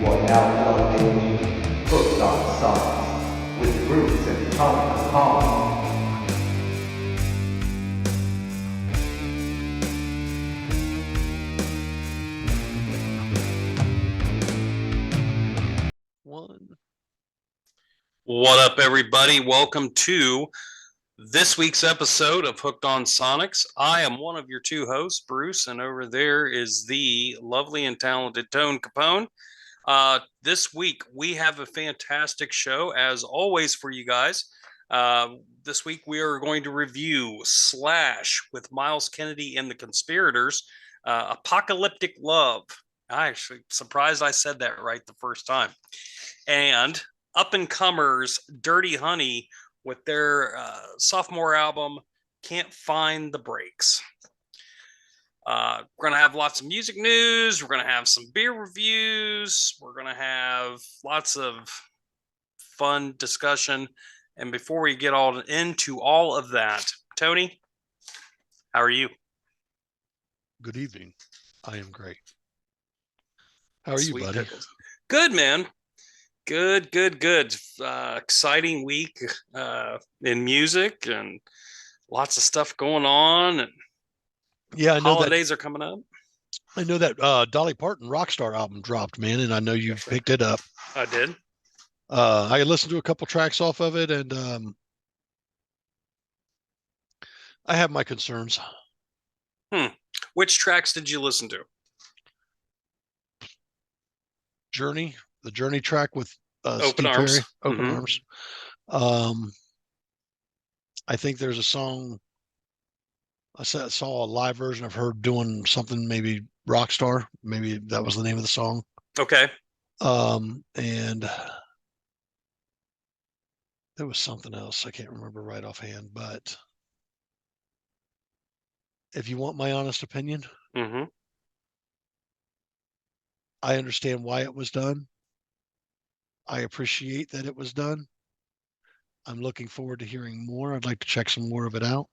are now plugged into Hooked on Science with Bruce and Tony Khan. What up, everybody? Welcome to this week's episode of Hooked on Sonics. I am one of your two hosts, Bruce, and over there is the lovely and talented Tone Capone. This week, we have a fantastic show, as always, for you guys. This week, we are going to review Slash with Myles Kennedy and the Conspirators, Apocalyptic Love. I actually surprised I said that right the first time. And up and comers Dirty Honey with their sophomore album Can't Find the Breaks. We're going to have lots of music news. We're going to have some beer reviews. We're going to have lots of fun discussion. And before we get all into all of that, Tony, how are you? Good evening. I am great. How are you, buddy? Pickles. Good, man. Good. Exciting week in music and lots of stuff going on. And yeah, I know holidays are coming up. I know that Dolly Parton Rockstar album dropped, man, and I know you've picked it up. I did. I listened to a couple tracks off of it, and I have my concerns. Which tracks did you listen to? Journey. The Journey track with Open Steve Arms. Perry, Open Arms. I think there's a song. I saw a live version of her doing something, maybe Rockstar. Maybe that was the name of the song. Okay. And there was something else I can't remember right offhand. But if you want my honest opinion, I understand why it was done. I appreciate that it was done. I'm looking forward to hearing more. I'd like to check some more of it out.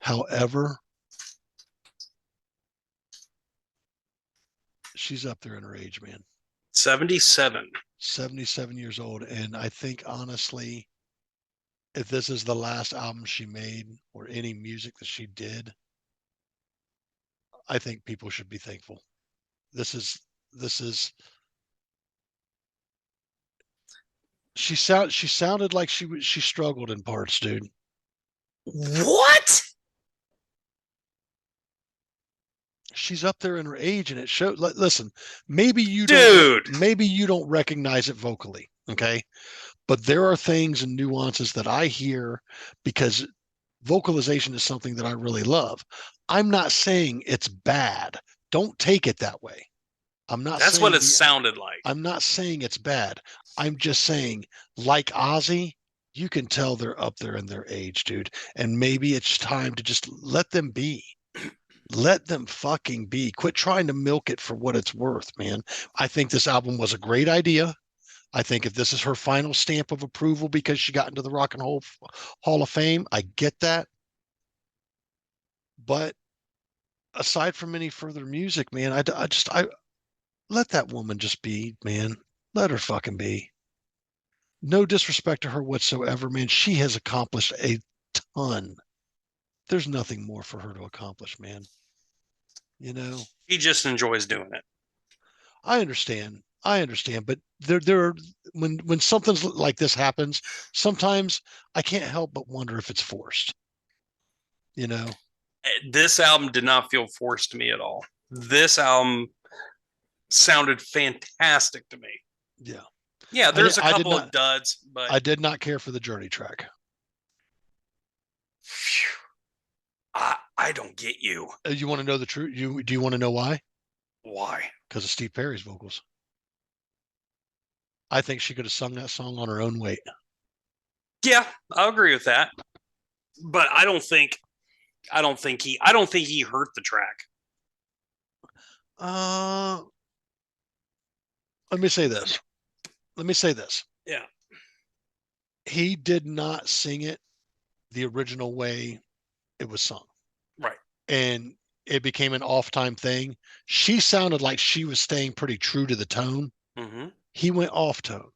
However, she's up there in her age, man. 77 years old. And I think, honestly, if this is the last album she made or any music that she did, I think people should be thankful. This is she sounded like she struggled in parts, dude. What? She's up there in her age, and it showed. Listen, maybe you don't recognize it vocally, okay? But there are things and nuances that I hear because vocalization is something that I really love. I'm not saying it's bad. Don't take it that way. That's what it sounded like. I'm not saying it's bad. I'm just saying, like Ozzy, you can tell they're up there in their age, dude. And maybe it's time to just let them be. Let them fucking be. Quit trying to milk it for what it's worth, man. I think this album was a great idea. I think if this is her final stamp of approval because she got into the Rock and Roll Hall of Fame, I get that. But aside from any further music, man, I let that woman just be, man. Let her fucking be. No disrespect to her whatsoever, man. She has accomplished a ton. There's nothing more for her to accomplish, man. You know? He just enjoys doing it. I understand, but there are when something like this happens, sometimes I can't help but wonder if it's forced. You know? This album did not feel forced to me at all. This album sounded fantastic to me. Yeah, there's a couple of duds, but I did not care for the Journey track. I don't get you. You want to know the truth? Do you want to know why? Why? Because of Steve Perry's vocals. I think she could have sung that song on her own weight. Yeah, I'll agree with that. But I don't think he hurt the track. Let me say this. Yeah. He did not sing it the original way it was sung. Right. And it became an off time thing. She sounded like she was staying pretty true to the tone. Mm-hmm. He went off tone.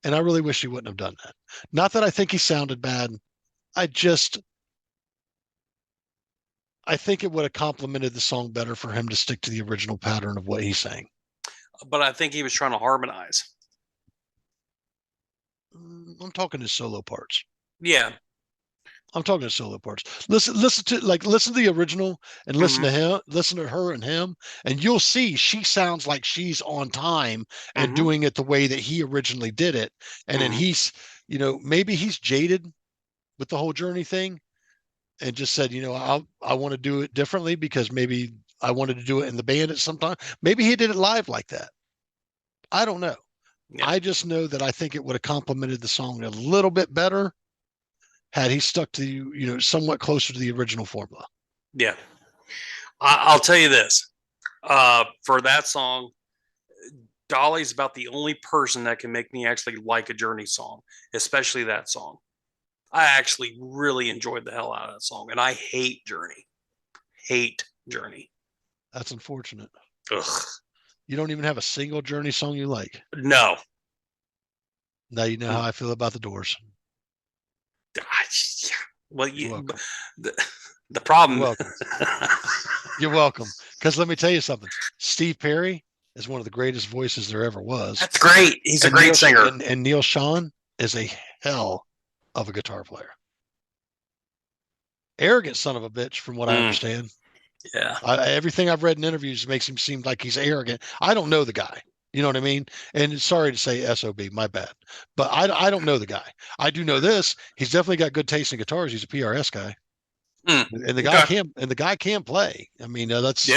And I really wish he wouldn't have done that. Not that I think he sounded bad. I think it would have complemented the song better for him to stick to the original pattern of what he's saying. But I think he was trying to harmonize. I'm talking his solo parts. Yeah. I'm talking solo parts. Listen to the original and listen to him, listen to her and him, and you'll see she sounds like she's on time and doing it the way that he originally did it. And then he's, maybe he's jaded with the whole Journey thing and just said, I want to do it differently because maybe I wanted to do it in the band at some time. Maybe he did it live like that. I don't know. Yeah. I just know that I think it would have complemented the song a little bit better had he stuck to, somewhat closer to the original formula. Yeah. I'll tell you this. For that song, Dolly's about the only person that can make me actually like a Journey song, especially that song. I actually really enjoyed the hell out of that song, and I hate Journey. Hate Journey. That's unfortunate. Ugh. You don't even have a single Journey song you like. No. Now you know how I feel about the Doors. Well, You're welcome. The problem. You're welcome. You're welcome. Because let me tell you something. Steve Perry is one of the greatest voices there ever was. That's great. He's a great singer. And Neil Sean is a hell of a guitar player. Arrogant son of a bitch, from what I understand. Yeah. Everything I've read in interviews makes him seem like he's arrogant. I don't know the guy. You know what I mean? And sorry to say SOB, my bad. But I don't know the guy. I do know this. He's definitely got good taste in guitars. He's a PRS guy. And the guy can play. I mean, let's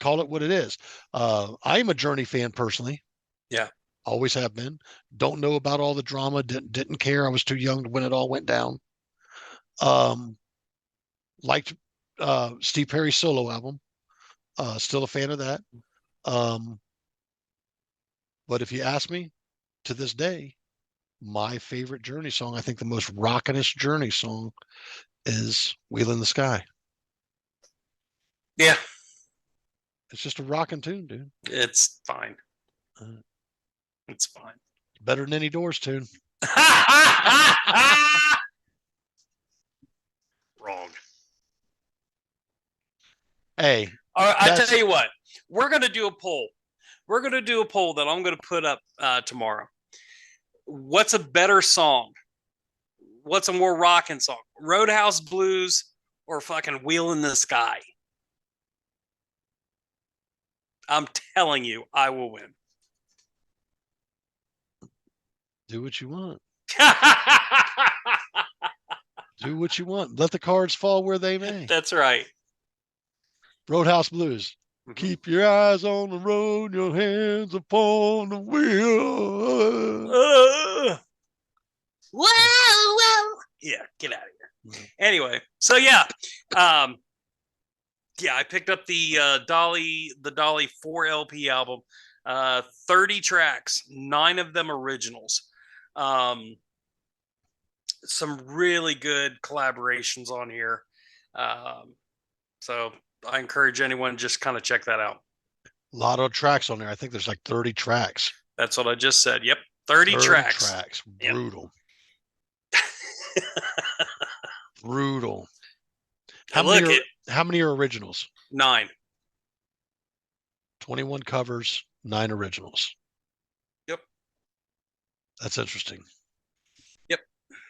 call it what it is. I'm a Journey fan personally. Yeah. Always have been. Don't know about all the drama. Didn't care. I was too young when it all went down. Liked Steve Perry's solo album. Still a fan of that. But if you ask me, to this day, my favorite Journey song, I think the most rockinest Journey song is Wheel in the Sky. Yeah. It's just a rocking tune, dude. It's fine. It's fine. Better than any Doors tune. Wrong. Hey. I tell you what, we're going to do a poll. We're going to do a poll that I'm going to put up tomorrow. What's a better song? What's a more rocking song? Roadhouse Blues or fucking Wheel in the Sky? I'm telling you, I will win. Do what you want. Do what you want. Let the cards fall where they may. That's right. Roadhouse Blues. Keep your eyes on the road, your hands upon the wheel. Whoa. Yeah, get out of here. Anyway, so yeah. I picked up the Dolly 4 LP album. 30 tracks, 9 of them originals. Some really good collaborations on here. So I encourage anyone to just kind of check that out. A lot of tracks on there. I think there's like 30 tracks. That's what I just said. Yep. 30 tracks. Brutal. Yep. Brutal. How many are originals? 9. 21 covers, 9 originals. Yep. That's interesting. Yep.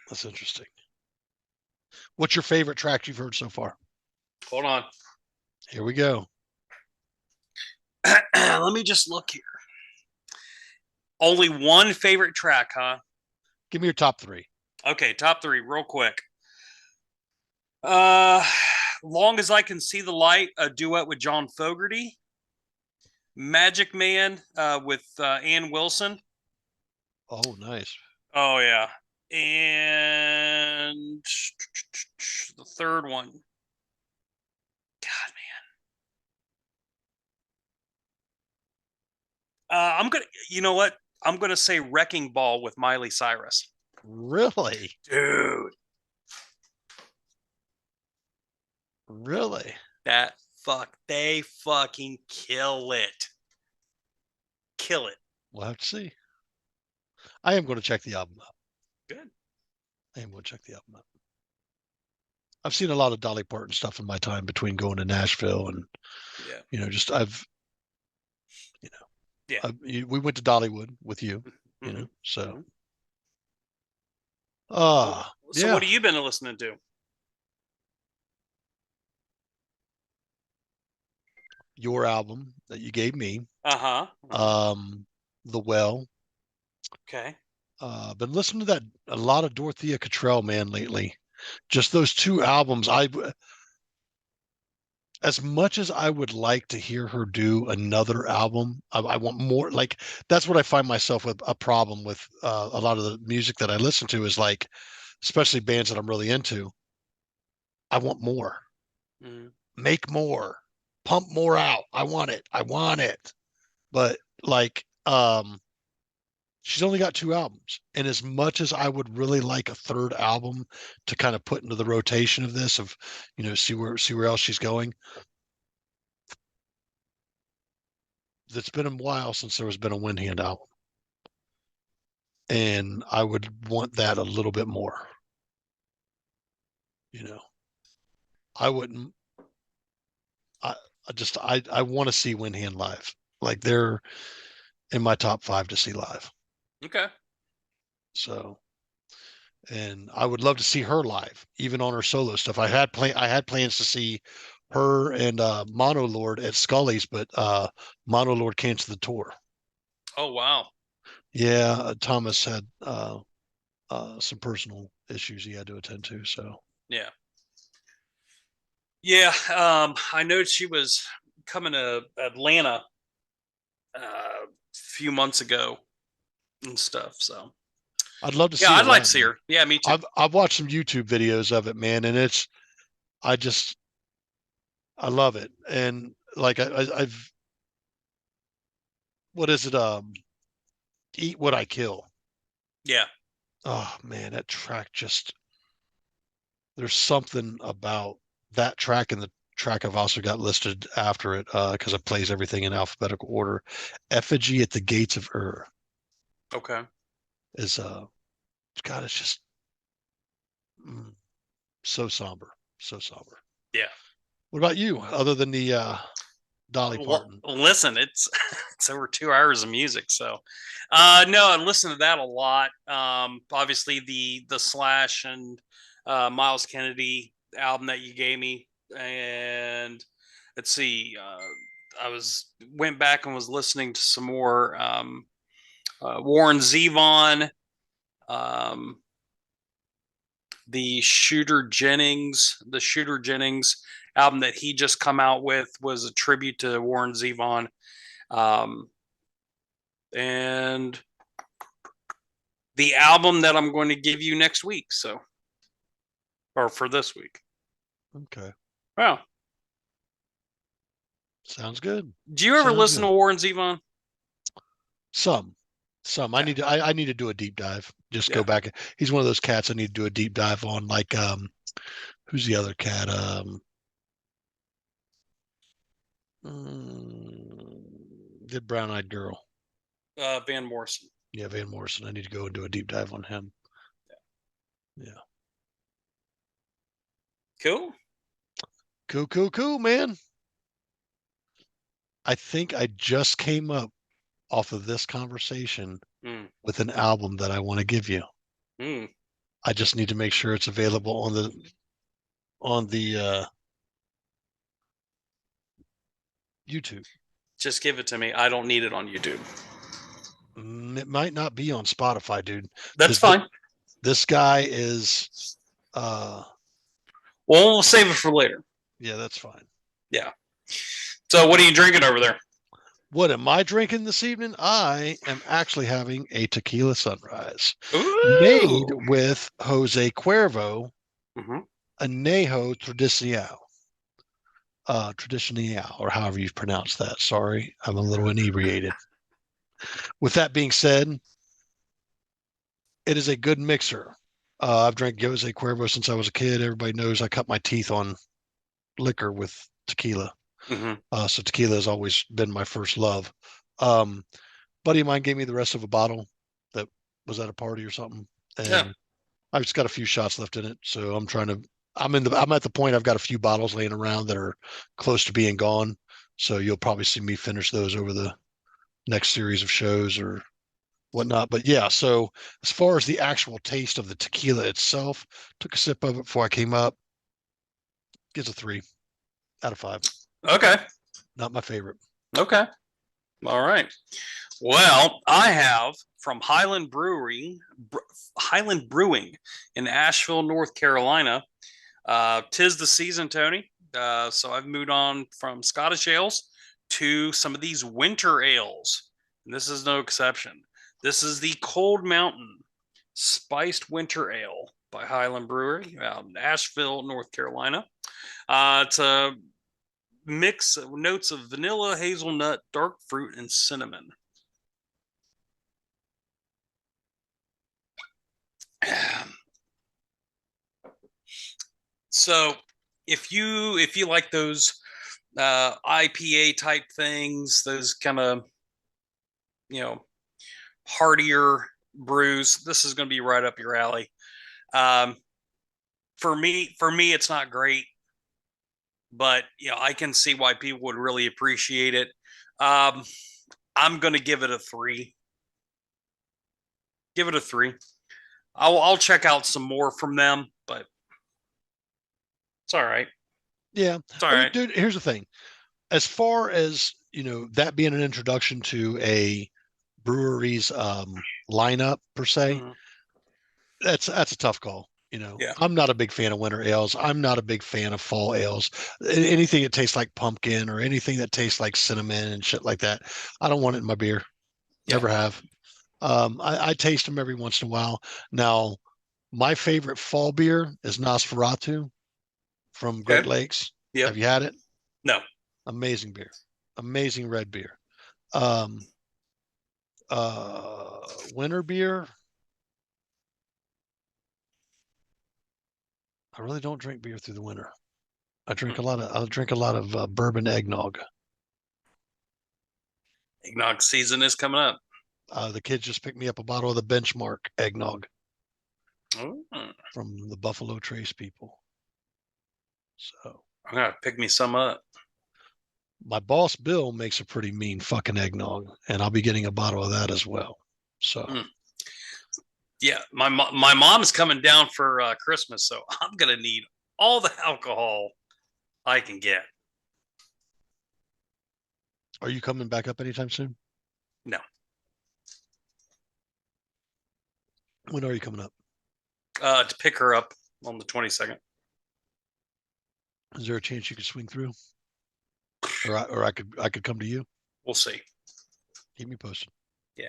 That's interesting. What's your favorite track you've heard so far? Hold on. Here we go. Let me just look here. Only one favorite track, huh? Give me your top 3. Okay, top 3, real quick. Long as I Can See the Light, a duet with John Fogerty. Magic Man with Ann Wilson. Oh, nice. Oh, yeah. And the third one. God, man. I'm going to, you know what? I'm going to say Wrecking Ball with Miley Cyrus. Really? Dude. Really? That They fucking kill it. Kill it. We'll have to see. I am going to check the album out. Good. I am going to check the album out. I've seen a lot of Dolly Parton stuff in my time between going to Nashville and, we went to Dollywood with you, so. So what have you been listening to? Your album that you gave me. Uh-huh. The Well. Okay. Been listening to a lot of Dorothea Cottrell, man, lately. Just those two albums. As much as I would like to hear her do another album, I want more. Like, that's what I find myself with a problem with a lot of the music that I listen to is like, especially bands that I'm really into. I want more. Make more. Pump more out. I want it. But like, she's only got two albums. And as much as I would really like a third album to kind of put into the rotation of this, of, see where else she's going. It's been a while since there has been a Wind Hand album. And I would want that a little bit more. I wouldn't. I want to see Wind Hand live. Like, they're in my top 5 to see live. Okay. So, and I would love to see her live, even on her solo stuff. I had plans to see her and Mono Lord at Scully's, but Mono Lord canceled the tour. Oh wow. Yeah, Thomas had some personal issues he had to attend to. So yeah. I know she was coming to Atlanta a few months ago and stuff. So I'd love to see. I'd like to see her. Yeah, me too. I've watched some YouTube videos of it, man, and I love it. And like I've what is it? Eat What I Kill. Yeah. Oh man, that track there's something about that track, and the track I've also got listed after it because it plays everything in alphabetical order. Effigy at the Gates of Ur. Okay. Is God, it's just so somber. Yeah. What about you, other than the Dolly Parton? Well, listen, it's over 2 hours of music, so no, I listen to that a lot. Obviously the Slash and Myles Kennedy album that you gave me, and let's see, I went back and was listening to some more Warren Zevon, the Shooter Jennings album that he just come out with was a tribute to Warren Zevon. And the album that I'm going to give you next week. Or for this week. Okay. Wow. Sounds good. Do you ever listen to Warren Zevon? Some. Okay. I need to do a deep dive. Just go back. He's one of those cats I need to do a deep dive on. Like, who's the other cat? The brown-eyed girl. Van Morrison. Yeah, Van Morrison. I need to go and do a deep dive on him. Yeah. Cool, man. I think I just came up off of this conversation with an album that I want to give you. I just need to make sure it's available on the YouTube. Just give it to me. I don't need it on YouTube. It might not be on Spotify, dude. That's fine. This guy is well, we'll save it for later. Yeah, that's fine. Yeah. So what are you drinking over there? What am I drinking this evening? I am actually having a tequila sunrise. Ooh. Made with Jose Cuervo, Añejo Tradicional. Tradicional, or however you pronounce that. Sorry, I'm a little inebriated. With that being said, it is a good mixer. I've drank Jose Cuervo since I was a kid. Everybody knows I cut my teeth on liquor with tequila. Hmm. So tequila has always been my first love. Buddy of mine gave me the rest of a bottle that was at a party or something, Yeah. and I've just got a few shots left in it. So I'm at the point I've got a few bottles laying around that are close to being gone. So you'll probably see me finish those over the next series of shows or whatnot. But yeah, so as far as the actual taste of the tequila itself, took a sip of it before I came up. Gives a 3 out of 5. Okay. Not my favorite. Okay. All right. Well, I have from Highland Brewing in Asheville, North Carolina. Tis the season, Tony. So I've moved on from Scottish ales to some of these winter ales. And this is no exception. This is the Cold Mountain Spiced Winter Ale by Highland Brewery out in Asheville, North Carolina. It's a mix of notes of vanilla, hazelnut, dark fruit, and cinnamon. So if you like those IPA type things, those kind of you know heartier brews, this is going to be right up your alley. Um, for me, it's not great, but I can see why people would really appreciate it. Um, I'm going to give it a 3. Give it a 3. I'll check out some more from them, but it's all right. Yeah. It's all I mean, right. dude, here's the thing. As far as, that being an introduction to a brewery's lineup per se, Mhm. that's a tough call. Yeah. I'm not a big fan of winter ales. I'm not a big fan of fall ales. Anything that tastes like pumpkin or anything that tastes like cinnamon and shit like that, I don't want it in my beer. Yeah. Never have. I taste them every once in a while. Now, my favorite fall beer is Nosferatu from Great Okay. Lakes. Yep. Have you had it? No. Amazing beer. Amazing red beer. Um, Winter beer. I really don't drink beer through the winter. I'll drink a lot of bourbon eggnog. Eggnog season is coming up. The kids just picked me up a bottle of the Benchmark eggnog Oh, from the Buffalo Trace people. So I'm gonna pick me some up. my boss Bill makes a pretty mean fucking eggnog, and I'll be getting a bottle of that as well. So Mm. Yeah, my mom's coming down for Christmas, so I'm gonna need all the alcohol I can get. are you coming back up anytime soon? No, When are you coming up? to pick her up on the 22nd. Is there a chance you could swing through, or I could come to you? We'll see. Keep me posted. Yeah.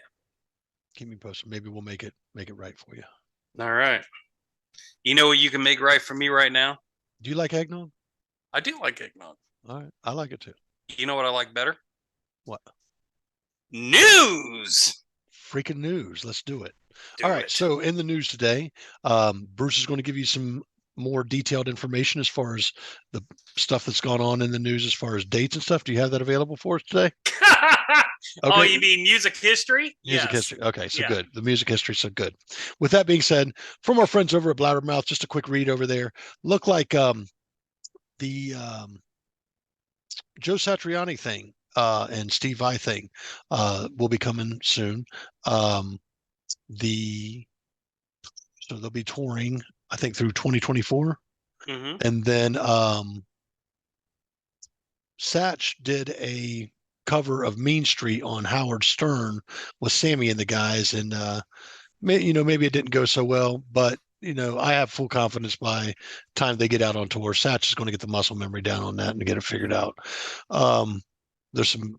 Keep me posted. Maybe we'll make it right for you. All right. You know what you can make right for me right now? Do you like eggnog? I do like eggnog. All right, I like it too. You know what I like better? What? News. Freaking news. Let's do it. Do All right. it. So in the news today, Bruce is going to give you some more detailed information as far as the stuff that's gone on in the news, as far as dates and stuff. Do you have that available for us today? Oh, Okay. you mean music history? Music Yes. history. Okay, so Yeah. good. The music history, so good. With that being said, from our friends over at Blabbermouth, just a quick read over there. Look like the Joe Satriani thing and Steve Vai thing will be coming soon. So they'll be touring, I think, through 2024. Mm-hmm. And then Satch did a cover of Mean Street on Howard Stern with Sammy and the guys, and maybe it didn't go so well, but I have full confidence by time they get out on tour, Satch is going to get the muscle memory down on that and to get it figured out. There's some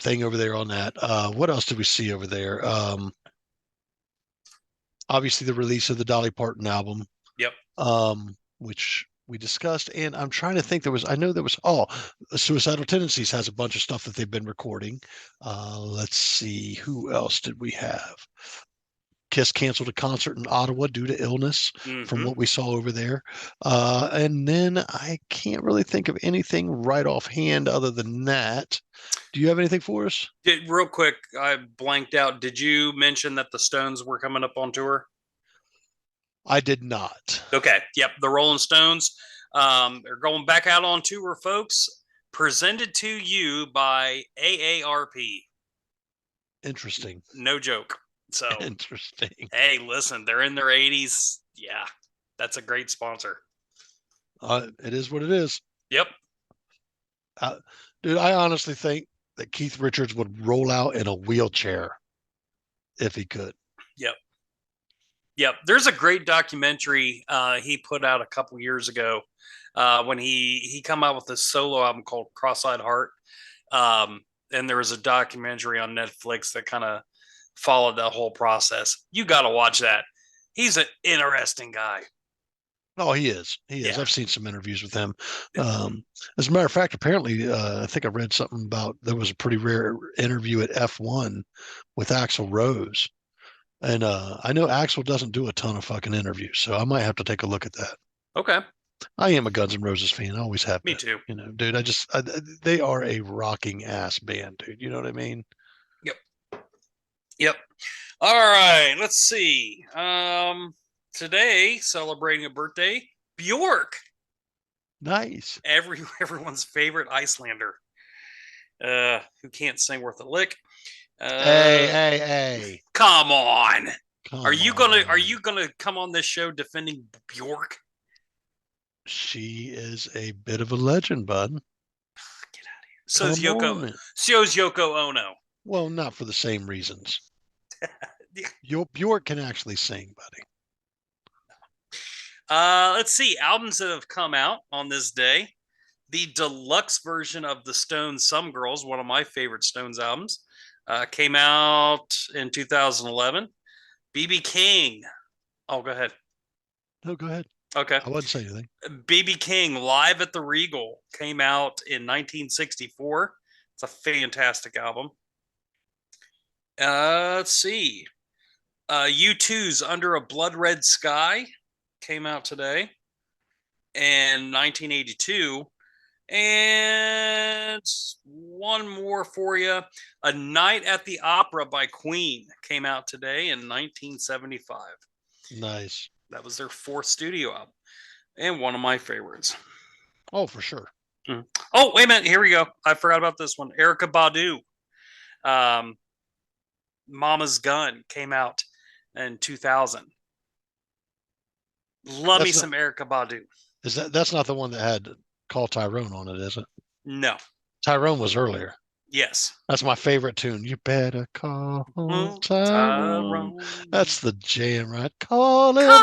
thing over there on that. What else did we see over there? Obviously, the release of the Dolly Parton album. Yep. Which we discussed, and I'm trying to think. I know there was. Suicidal Tendencies has a bunch of stuff that they've been recording. Let's see, who else did we have? Kiss canceled a concert in Ottawa due to illness, from Mhm. what we saw over there. And then I can't really think of anything right offhand other than that. Do you have anything for us? Real quick, I blanked out. Did you mention that the Stones were coming up on tour? I did not. Okay. Yep. The Rolling Stones are going back out on tour, folks. Presented to you by AARP. Interesting. No joke. So, Interesting. hey, listen, they're in their 80s. Yeah, that's a great sponsor. It is what it is. Yep. Dude, I honestly think that Keith Richards would roll out in a wheelchair if he could. Yep. Yep. There's a great documentary he put out a couple years ago when he come out with a solo album called Cross-Eyed Heart. And there was a documentary on Netflix that kind of followed that whole process. You got to watch that. He's an interesting guy. Oh, he is. He is. Yeah. I've seen some interviews with him. As a matter of fact, apparently, I think I read something about there was a pretty rare interview at F1 with Axl Rose. And I know Axl doesn't do a ton of fucking interviews, so I might have to take a look at that. Okay. I am a Guns N' Roses fan. I always have Me been. too. You know, dude, they are a rocking ass band, dude. You know what I mean? Yep. Yep. All right. Let's see. Today, celebrating a birthday, Bjork. Nice. Everyone's favorite Icelander. Who can't sing worth a lick. Hey. Come on. Come Are you on. gonna come on this show defending Bjork? She is a bit of a legend, bud. Get out of here. So's Come on. So's Yoko Ono. Well, not for the same reasons. Bjork can actually sing, buddy. Let's see. Albums that have come out on this day. The deluxe version of the Stones Some Girls, one of my favorite Stones albums, came out in 2011. BB King. Oh, go ahead. No, go ahead. Okay. I wouldn't say anything. BB King Live at the Regal came out in 1964. It's a fantastic album. Let's see. U2's Under a Blood Red Sky came out today in 1982. And one more for you. A Night at the Opera by Queen came out today in 1975. Nice. That was their fourth studio album and one of my favorites. Oh, for sure. Oh, wait a minute. Here we go. I forgot about this one. Erykah Badu. Mama's Gun came out in 2000. Love me some Erykah Badu. That's not the one that had Call Tyrone on it, is it? No. Tyrone was earlier. Yes. That's my favorite tune. You better call Tyrone. That's the jam, right? Call him.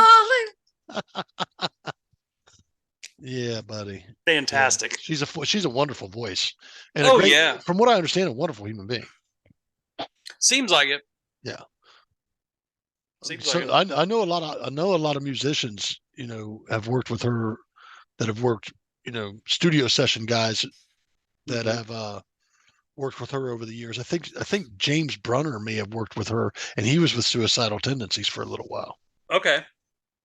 Yeah, buddy. Fantastic. Yeah. She's a wonderful voice. And yeah. From what I understand, a wonderful human being. Seems like it. Yeah. Seems like it. I know a lot of musicians, have worked with her, that have worked, studio session guys that have worked with her over the years. I think James Brunner may have worked with her, and he was with Suicidal Tendencies for a little while. Okay.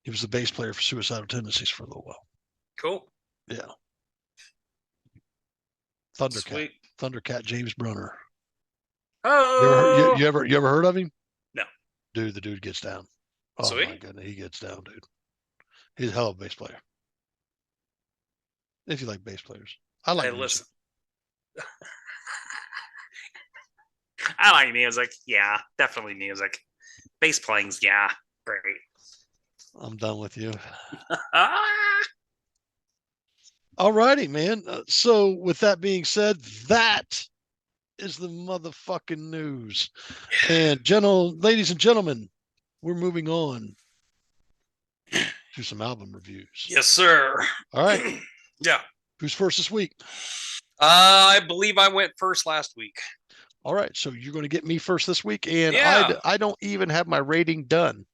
He was the bass player for Suicidal Tendencies for a little while. Cool. Yeah. Sweet. Thundercat James Brunner. Oh. You ever heard of him? No. Dude, the dude gets down. Oh Sweet. My goodness, he gets down, dude. He's a hell of a bass player. If you like bass players, I like. Hey, listen. I like music. Yeah, definitely music. Bass playing's great. I'm done with you. All righty, man. So with that being said, that is the motherfucking news. And ladies and gentlemen, we're moving on to some album reviews. Yes, sir. All right. Yeah. Who's first this week? I believe I went first last week. All right. So you're going to get me first this week, and yeah. I don't even have my rating done.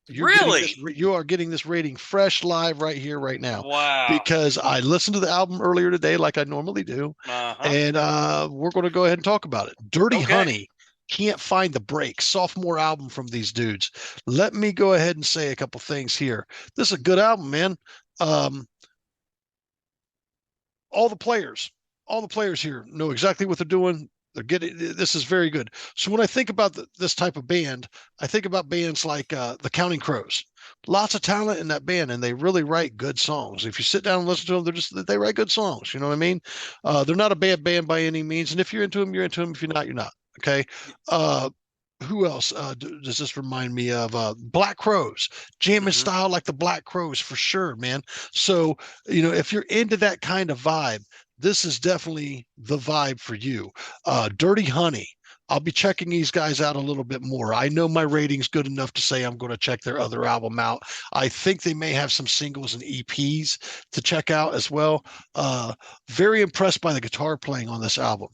You are getting this rating fresh live right here, right now. Wow. Because I listened to the album earlier today, like I normally do. And we're going to go ahead and talk about it. Dirty Honey can't find the break. Sophomore album from these dudes. Let me go ahead and say a couple things here. This is a good album, man. Um, all the players, all the players here know exactly what they're doing. They're getting this is very good. So when I think about this type of band, I think about bands like the Counting Crows. Lots of talent in that band, and they really write good songs. If you sit down and listen to them, they write good songs. You know what I mean? They're not a bad band by any means, and if you're into them, you're into them. If you're not, you're not. Okay. Uh, who else does this remind me of? Black Crows, jamming Mhm. style like the Black Crows for sure, man. So if you're into that kind of vibe, this is definitely the vibe for you. Dirty Honey. I'll be checking these guys out a little bit more. I know my rating's good enough to say I'm going to check their other album out. I think they may have some singles and EPs to check out as well. Very impressed by the guitar playing on this album.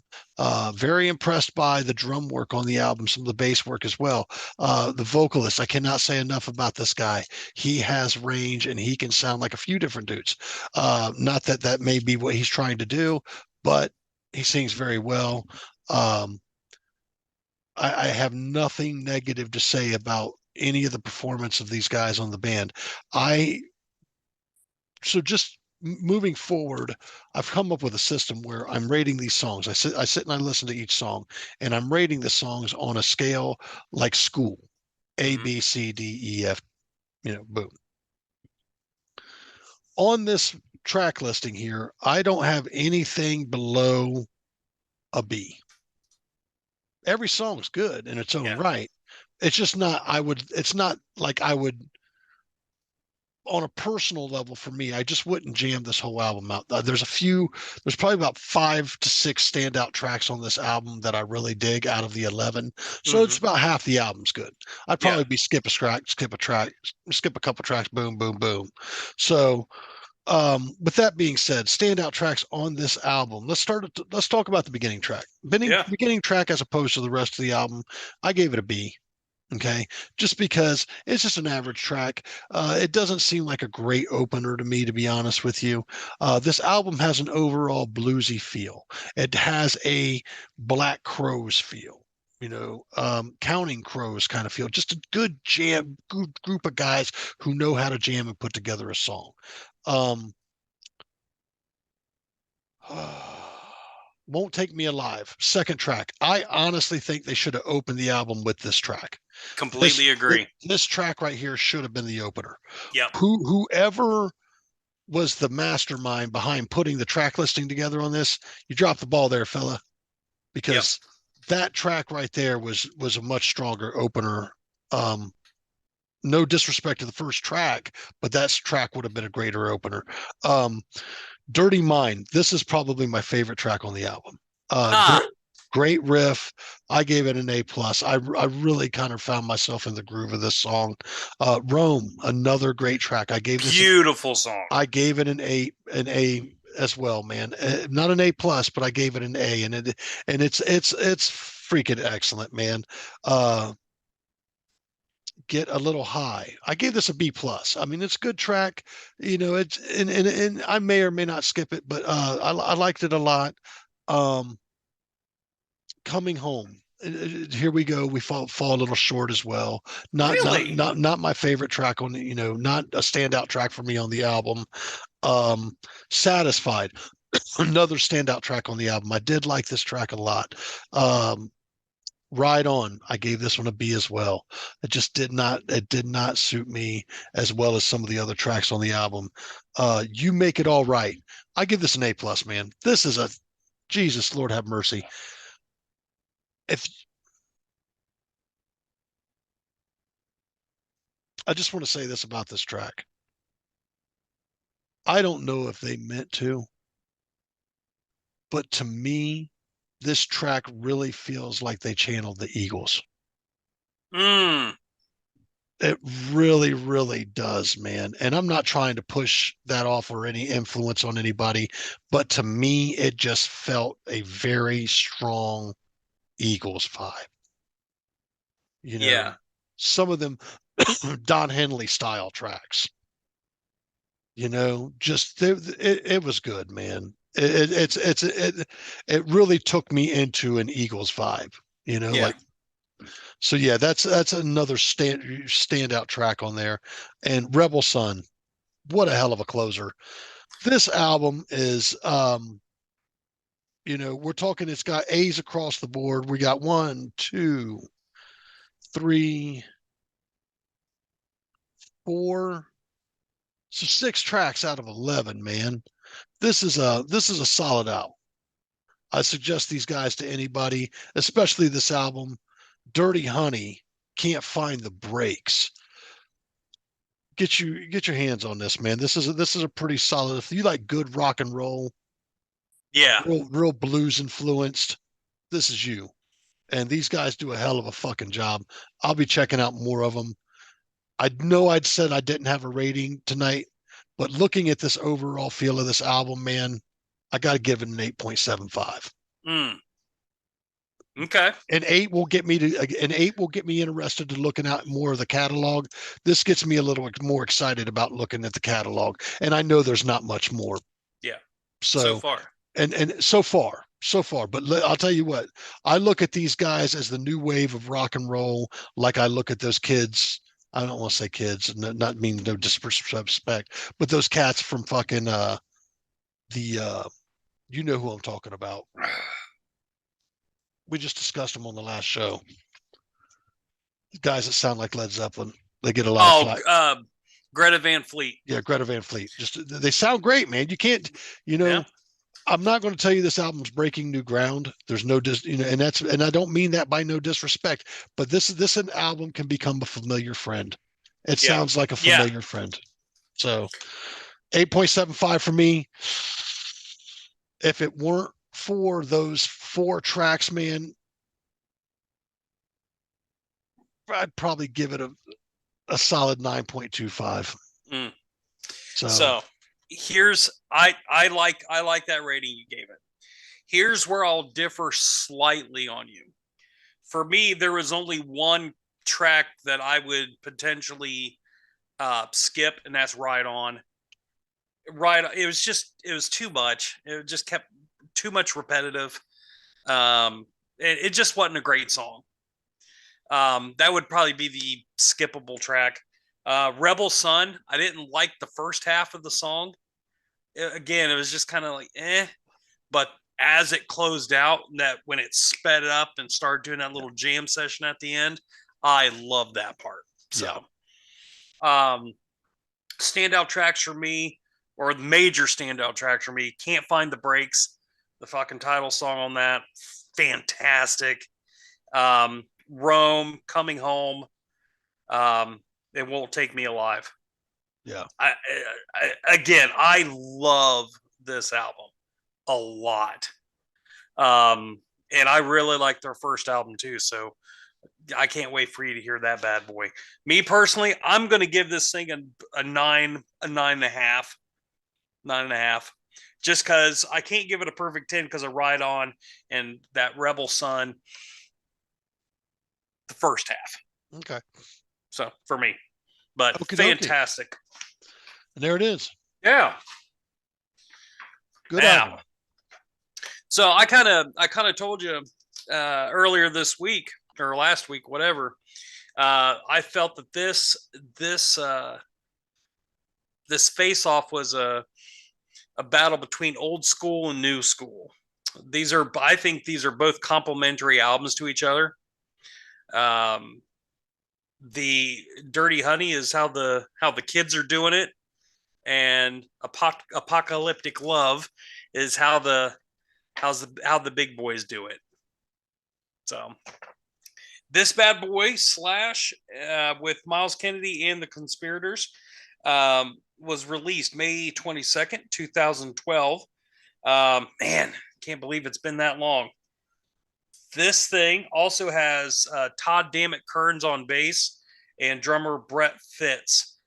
Very impressed by the drum work on the album, some of the bass work as well. The vocalist, I cannot say enough about this guy. He has range and he can sound like a few different dudes. Not that that may be what he's trying to do, but he sings very well. Um, I have nothing negative to say about any of the performance of these guys on the band. I so just moving forward, I've come up with a system where I'm rating these songs. I sit and I listen to each song, and I'm rating the songs on a scale like school, A, Mhm. B, C, D, E, F. Boom. On this track listing here, I don't have anything below a B. Every song's good in its own Yeah. right. It's just not, it's not like I would, on a personal level for me, I just wouldn't jam this whole album out. There's probably about 5 to 6 standout tracks on this album that I really dig out of the 11. So it's Mhm. about half the album's good. I'd Yeah. probably be skip a track, skip a couple tracks, boom, boom, boom. So with that being said, standout tracks on this album. Let's talk about the beginning track. Yeah. Beginning track as opposed to the rest of the album, I gave it a B. Okay, just because it's just an average track. It doesn't seem like a great opener to me, to be honest with you. This album has an overall bluesy feel. It has a Black Crows feel. Counting Crows kind of feel. Just a good jam, good group of guys who know how to jam and put together a song. Um, Won't Take Me Alive, second track. I honestly think they should have opened the album with this track. Completely agree. This track right here should have been the opener. Yep. Whoever was the mastermind behind putting the track listing together on this, you dropped the ball there, fella, Yep. because that track right there was a much stronger opener. No disrespect to the first track, but that track would have been a greater opener. Dirty Mind. This is probably my favorite track on the album. Ah, Great riff. I gave it an A plus. I really kind of found myself in the groove of this song. Rome, another great track. beautiful song. I gave it an A as well, man. Not an A plus, but I gave it an A, and it's freaking excellent, man. Uh, get a little high. I gave this a B plus. I mean, it's a good track. It's and I may or may not skip it, but I liked it a lot. Um, Coming home. Here we go. We fall a little short as well. Really? Not my favorite track on not a standout track for me on the album. Satisfied, another standout track on the album. I did like this track a lot. Ride On, I gave this one a B as well. It did not suit me as well as some of the other tracks on the album. You Make It All Right. I give this an A plus, man. This is a Jesus, Lord have mercy. If I just want to say this about this track. I don't know if they meant to, but to me, this track really feels like they channeled the Eagles. Mm. It really, really does, man. And I'm not trying to push that off or any influence on anybody, but to me, it just felt a very strong Eagles vibe. You know, Yeah. some of them Don Henley style tracks. Just it was good, man. It really took me into an Eagles vibe. Yeah. Like So yeah, that's another standout track on there. And Rebel Sun, what a hell of a closer. This album is we're talking, it's got A's across the board. We got 1, 2, 3, 4, so 6 tracks out of 11, man. This is a solid album. I suggest these guys to anybody, especially this album. Dirty Honey, Can't Find the Breaks. Get your hands on this, man. This is a pretty solid. If you like good rock and roll, Yeah. real blues influenced, this is you. And these guys do a hell of a fucking job. I'll be checking out more of them. I know I'd said I didn't have a rating tonight, but looking at this overall feel of this album, man, I got to give it an 8.75. Mm. Okay. An 8 will get me interested in looking at more of the catalog. This gets me a little more excited about looking at the catalog, and I know there's not much more. Yeah. So far. And so far, but I'll tell you what, I look at these guys as the new wave of rock and roll, like I look at those kids. I don't want to say kids, not mean no disrespect, but those cats from fucking you know who I'm talking about. We just discussed them on the last show. Guys that sound like Led Zeppelin. They get a lot of flack. Greta Van Fleet. Yeah, Greta Van Fleet. Just they sound great, man. You can't, Yeah. I'm not going to tell you this album's breaking new ground. There's no and I don't mean that by no disrespect, but this an album can become a familiar friend. It Yeah. sounds like a familiar friend. So 8.75 for me. If it weren't for those 4 tracks, man, I'd probably give it a solid 9.25. Mm. So here's I like that rating you gave it. Here's where I'll differ slightly on you. For me, there was only one track that I would potentially skip, and that's Ride On. It was too much. It just kept too much repetitive. It just wasn't a great song. That would probably be the skippable track. Rebel Sun, I didn't like the first half of the song. Again, it was just kind of like but as it closed out, that when it sped up and started doing that little jam session at the end, I love that part. So standout tracks for me, or the major standout tracks for me, Can't Find the Breaks, the fucking title song on that, fantastic. Rome, Coming Home, It Won't Take Me Alive. Yeah. I love this album a lot. And I really like their first album too. So I can't wait for you to hear that bad boy. Me personally, I'm going to give this thing a 9.5, 9.5, just because I can't give it a perfect 10 because of Ride On and that Rebel Sun, the first half. Okay. So for me, but fantastic. And there it is. Yeah. Good album. So I kind of told you earlier this week or last week, whatever. I felt that this face-off was a battle between old school and new school. I think these are both complementary albums to each other. The Dirty Honey is how the kids are doing it, and Apocalyptic Love is how the big boys do it. So this bad boy slash with Myles Kennedy and the Conspirators was released May 22nd, 2012. Man, can't believe it's been that long. This thing also has Todd Dammit Kearns on bass and drummer Brett Fitz.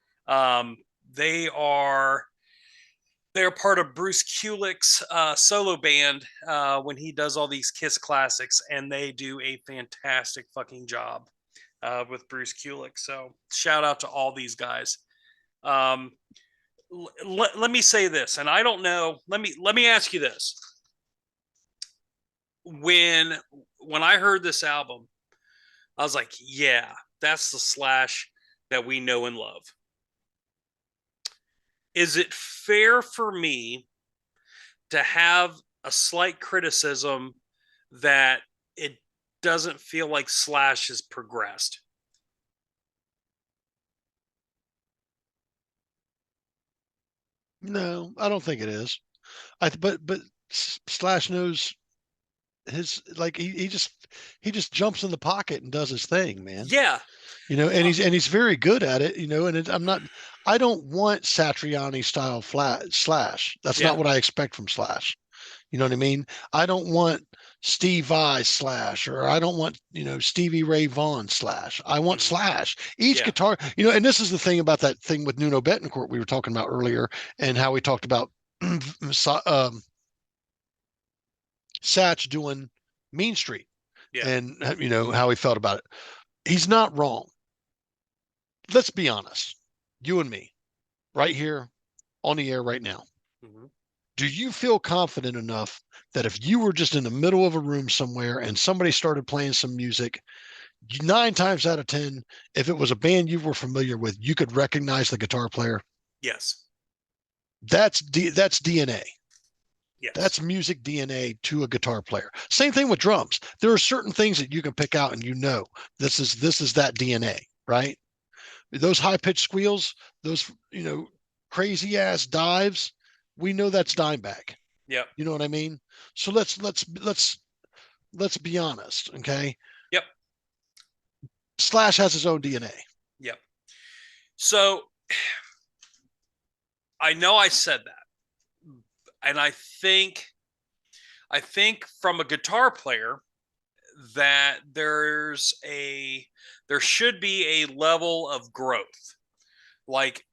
They're part of Bruce Kulick's solo band when he does all these Kiss classics, and they do a fantastic fucking job with Bruce Kulick. So shout out to all these guys. Let me say this, and I don't know. Let me ask you this. When I heard this album, I was like, yeah, that's the Slash that we know and love. Is it fair for me to have a slight criticism that it doesn't feel like Slash has progressed? No, I don't think it is. But Slash knows his, like, he just jumps in the pocket and does his thing, man. Yeah. And he's very good at it. I don't want Satriani style Slash. That's Yeah. not what I expect from Slash. You know what I mean? I don't want Steve Vai Slash, or I don't want, Stevie Ray Vaughan Slash. I want Slash. Each Yeah. guitar, and this is the thing about that thing with Nuno Betancourt we were talking about earlier, and how we talked about Satch doing Mean Street, Yeah. and how he felt about it. He's not wrong. Let's be honest. You and me, right here on the air right now. Mm-hmm. Do you feel confident enough that if you were just in the middle of a room somewhere and somebody started playing some music, 9 times out of 10, if it was a band you were familiar with, you could recognize the guitar player? Yes. That's DNA. Yes. That's music DNA to a guitar player. Same thing with drums. There are certain things that you can pick out, and this is that DNA, right? Those high pitched squeals, those crazy ass dives, we know that's Dimebag. Yep. You know what I mean? So let's be honest, okay? Yep. Slash has his own DNA. Yep. So I know I said that, and I think from a guitar player that there should be a level of growth. Like,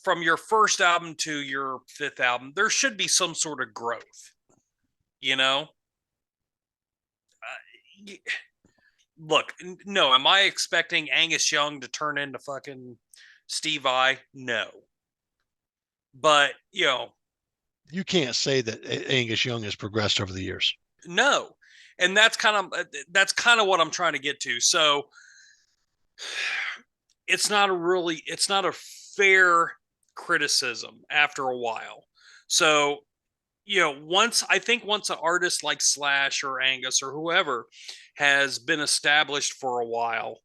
from your first album to your fifth album, there should be some sort of growth. Look, no, am I expecting Angus Young to turn into fucking Steve Vai? No. But, You can't say that Angus Young has progressed over the years. no. And that's kind of what I'm trying to get to. So it's not a fair criticism after a while. So, once an artist like Slash or Angus or whoever has been established for a while,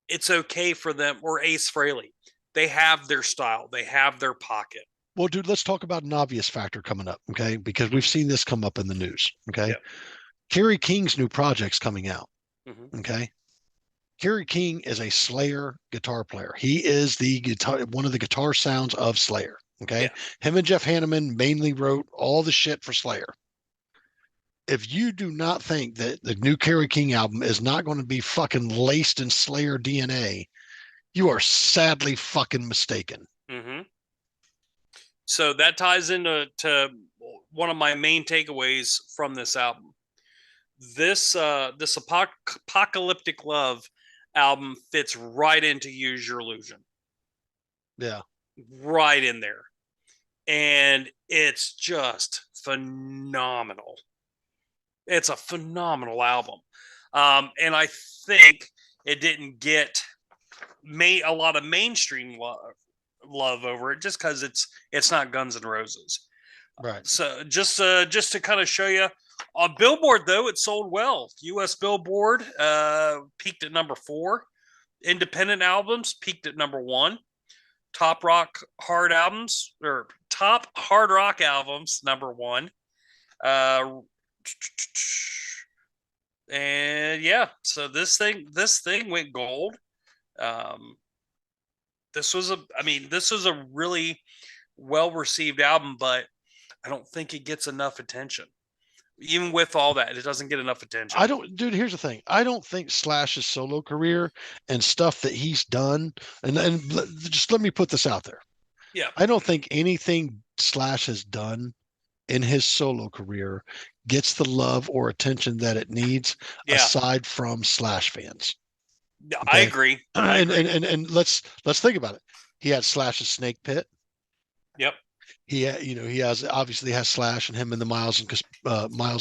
it's okay for them, or Ace Frehley. They have their style, they have their pocket. Well, dude, let's talk about an obvious factor coming up, okay? Because we've seen this come up in the news, okay? Yep. Kerry King's new project's coming out, okay? Kerry King is a Slayer guitar player. He is one of the guitar sounds of Slayer, okay? Yeah. Him and Jeff Hanneman mainly wrote all the shit for Slayer. If you do not think that the new Kerry King album is not going to be fucking laced in Slayer DNA, you are sadly fucking mistaken. Mm-hmm. So that ties into one of my main takeaways from this album. This Apocalyptic Love album fits right into Use Your Illusion. Yeah. Right in there. And it's just phenomenal. It's a phenomenal album. And I think it didn't get a lot of mainstream love over it just because it's not Guns N' Roses. Right. So just to kind of show you, on Billboard though, it sold well. US Billboard peaked at number 4. Independent albums peaked at number 1. Top hard rock albums number 1. And yeah, so this thing went gold. This was a really well received album, but I don't think it gets enough attention. Even with all that, it doesn't get enough attention. Dude, here's the thing. I don't think Slash's solo career and stuff that he's done, and just let me put this out there. Yeah. I don't think anything Slash has done in his solo career gets the love or attention that it needs, aside from Slash fans. Okay? I agree. And let's think about it. He had Slash's Snake Pit. Yep. He obviously has Slash and him and the Myles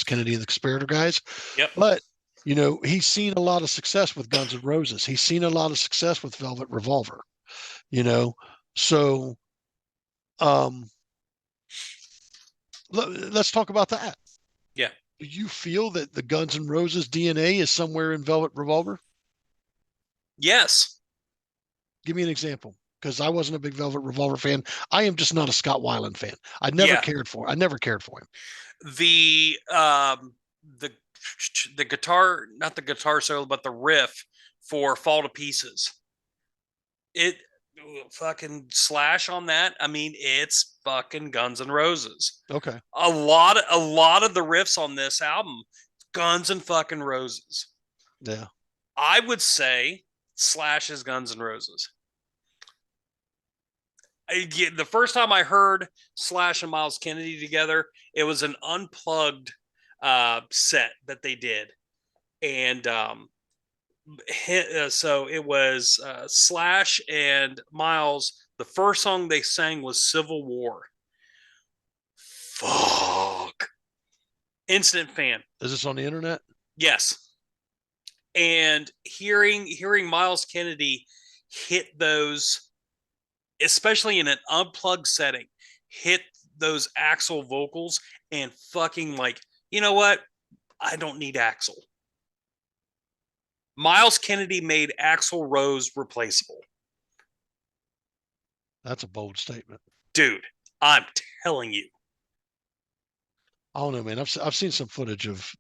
Kennedy and the Conspirator guys. Yep. But You know, he's seen a lot of success with Guns N' Roses. He's seen a lot of success with Velvet Revolver, you know. So um let's talk about that. Yeah. Do you feel that the Guns N' Roses DNA is somewhere in Velvet Revolver? Yes. Give me an example, because I wasn't a big Velvet Revolver fan. I am just not a Scott Weiland fan. Yeah. I never cared for him. The the the guitar, not the guitar solo, but the riff for Fall to Pieces. It fucking Slash on that. I mean, it's fucking Guns N' Roses. Okay. A lot of the riffs on this album, Guns and fucking Roses. Yeah. I would say Slash is Guns N' Roses. The first time I heard Slash and Myles Kennedy together, it was an unplugged set that they did, and so it was Slash and Myles. The first song they sang was Civil War. Fuck. Instant fan. Is this on the internet? Yes. And hearing Myles Kennedy hit those, especially in an unplugged setting, hit those Axl vocals and fucking like, you know what? I don't need Axl. Myles Kennedy made Axl Rose replaceable. That's a bold statement. Dude, I'm telling you. I don't know, man. I've seen some footage of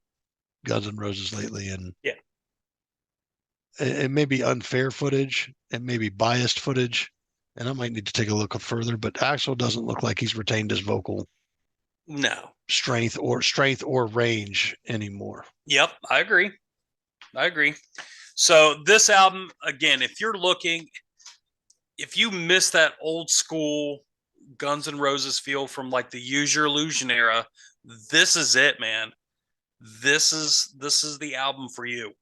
Guns N' Roses lately, and yeah, it may be unfair footage, it may be biased footage, and I might need to take a look further. But Axl doesn't look like he's retained his vocal strength or range anymore. Yep, I agree. So this album, again, if you miss that old school Guns N' Roses feel from like the Use Your Illusion era, this is it, man. This is the album for you.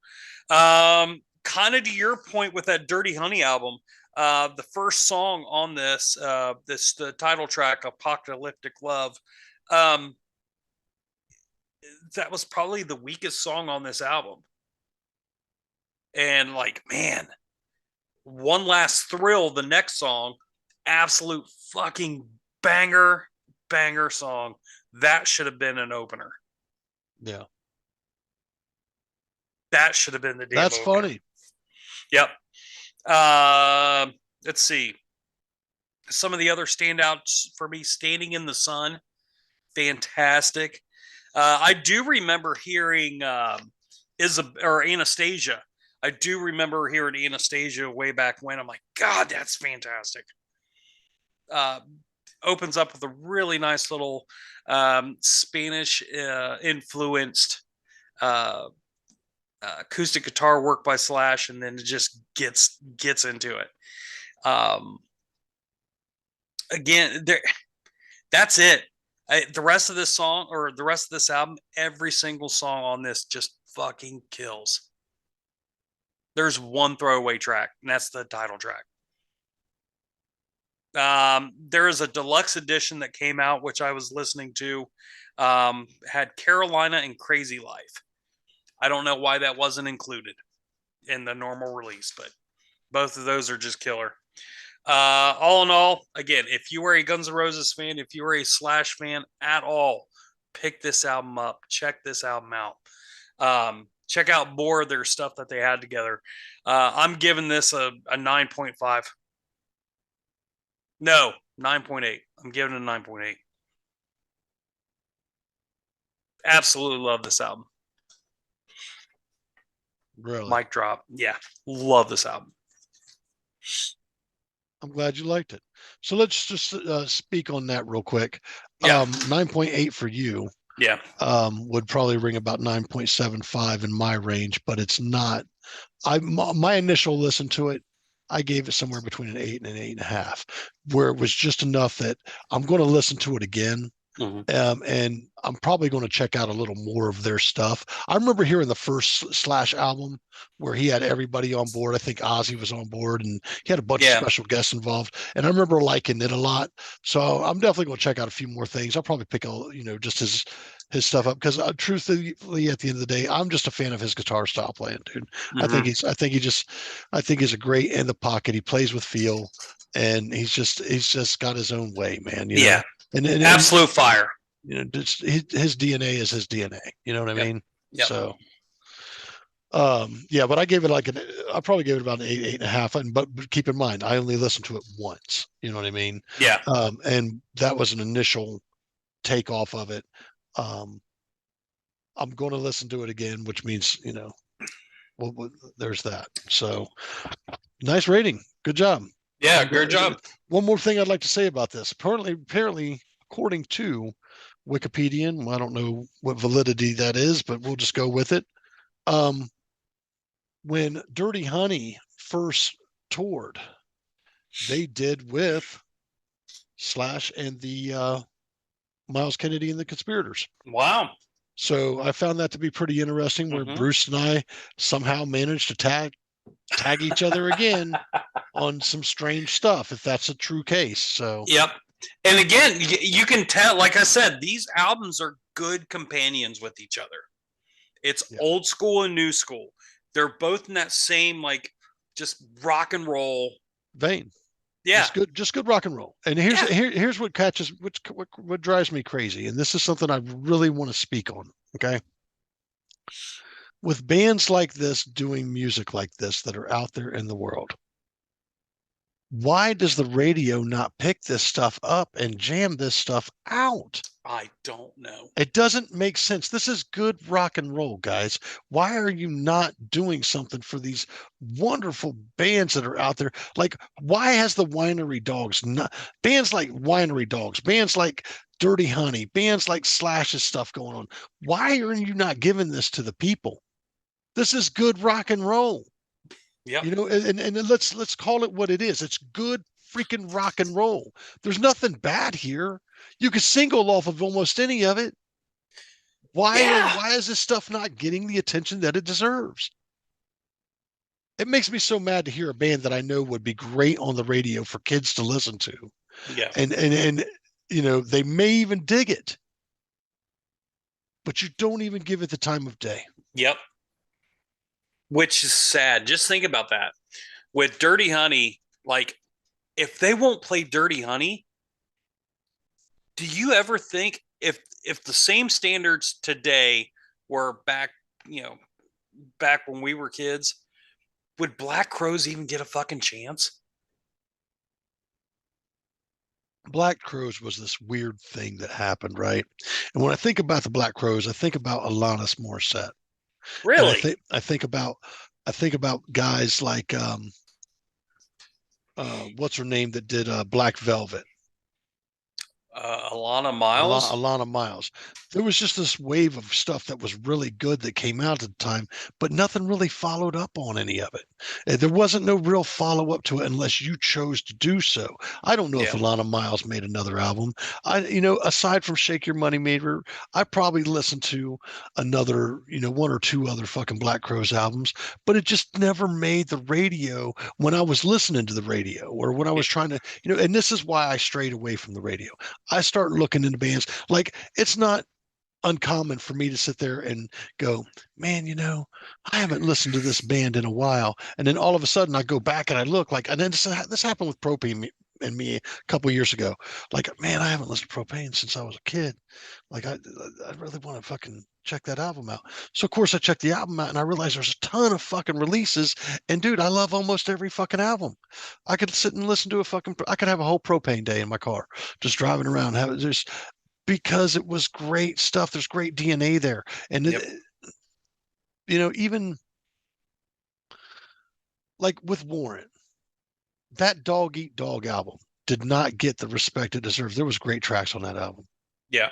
Kind of to your point with that Dirty Honey album, the first song on this, the title track, Apocalyptic Love, that was probably the weakest song on this album. And like, man, One Last Thrill, the next song, absolute fucking banger song. That should have been an opener. Yeah. That should have been the damn That's opener. funny. Yep. Let's see. Some of the other standouts for me, Standing in the Sun, fantastic. I do remember hearing Anastasia. I do remember hearing Anastasia way back when. I'm like, God, that's fantastic. Opens up with a really nice little Spanish influenced acoustic guitar work by Slash, and then it just gets into it. Again, that's it. The rest of this song, or the rest of this album, every single song on this just fucking kills. There's one throwaway track, and that's the title track. There is a deluxe edition that came out, which I was listening to, had Carolina and Crazy Life. I don't know why that wasn't included in the normal release, but both of those are just killer. All in all, again, if you are a Guns N' Roses fan, if you are a Slash fan at all, pick this album up. Check this album out. Check out more of their stuff that they had together. I'm giving this a 9.5. No, 9.8. I'm giving it a 9.8. Absolutely love this album. Really? Mic drop. Yeah, love this album. I'm glad you liked it. So let's just speak on that real quick. Yeah. 9.8 for you. Yeah. Would probably ring about 9.75 in my range, but it's not. My initial listen to it, I gave it somewhere between an 8 and an 8.5, where it was just enough that I'm going to listen to it again. Mm-hmm. And I'm probably going to check out a little more of their stuff. I remember hearing the first Slash album where he had everybody on board. I think Ozzy was on board, and he had a bunch of special guests involved. And I remember liking it a lot. So I'm definitely going to check out a few more things. I'll probably pick just his stuff up because truthfully, at the end of the day, I'm just a fan of his guitar style playing, dude. I think Mhm. I think he's a great in the pocket. He plays with feel, and he's just got his own way, man. You Yeah, know, and absolute fire. you know, just his DNA is his DNA. You know what I Yep. mean? Yep. So, yeah, but I gave it I probably gave it about an 8.5. But keep in mind, I only listened to it once. You know what I mean? Yeah. And that was an initial takeoff of it. Um, I'm going to listen to it again, which means, you know, well, there's that. So nice rating. Good job. Yeah. I'm Good glad. job. One more thing I'd like to say about this. Apparently, according to Wikipedia, and I don't know what validity that is, but we'll just go with it. Um, when Dirty Honey first toured, they did with Slash and the Miles Kennedy and the Conspirators. Wow. So I found that to be pretty interesting, where Mhm. Bruce and I somehow managed to tag each other again on some strange stuff, if that's a true case. So Yep. And again, you can tell, like I said, these albums are good companions with each other. It's yeah, old school and new school. They're both in that same, like, just rock and roll. vein. Yeah. Just good rock and roll. And Yeah. here's what catches, what drives me crazy, and this is something I really want to speak on. Okay, with bands like this doing music like this that are out there in the world, why does the radio not pick this stuff up and jam this stuff out? I don't know. It doesn't make sense. This is good rock and roll, guys. Why are you not doing something for these wonderful bands that are out there? Like, why has the Winery Dogs not bands like Winery Dogs, bands like Dirty Honey, bands like Slash's stuff going on? Why are you not giving this to the people? This is good rock and roll. Yep. You know, and let's call it what it is. It's good freaking rock and roll. There's nothing bad here. You could single off of almost any of it. Yeah. Why is this stuff not getting the attention that it deserves? It makes me so mad to hear a band that I know would be great on the radio for kids to listen to. Yeah. And you know, they may even dig it, but you don't even give it the time of day. Yep. Which is sad. Just think about that. With Dirty Honey, like, if they won't play Dirty Honey, do you ever think if the same standards today were back, you know, back when we were kids, would Black Crows even get a fucking chance? Black Crows was this weird thing that happened, right? And when I think about the Black Crows, I think about Alanis Morissette, and Really? I think about guys like what's her name that did Black Velvet, Alana Miles? Alana Miles. There was just this wave of stuff that was really good that came out at the time, but nothing really followed up on any of it. There wasn't no real follow up to it unless you chose to do so. I don't know if Yeah. Alana Miles made another album. You know, aside from Shake Your Money Maker, I probably listened to another, you know, one or two other fucking Black Crowes albums, but it just never made the radio when I was listening to the radio or when I was trying to, you know, and this is why I strayed away from the radio. I start looking into bands. Like, it's not uncommon for me to sit there and go, man, you know, I haven't listened to this band in a while. And then all of a sudden I go back and I look like, and then this happened with Propane and me a couple of years ago. Like, man, I haven't listened to Propane since I was a kid. Like, I really want to fucking check that album out. So of course I checked the album out and I realized there's a ton of fucking releases. And dude, I love almost every fucking album. I could sit and listen to I could have a whole Propane day in my car, just driving around, having just because it was great stuff. There's great DNA there. And, Yep. you know, even like with Warren, that Dog Eat Dog album did not get the respect it deserved. There was great tracks on that album. Yeah.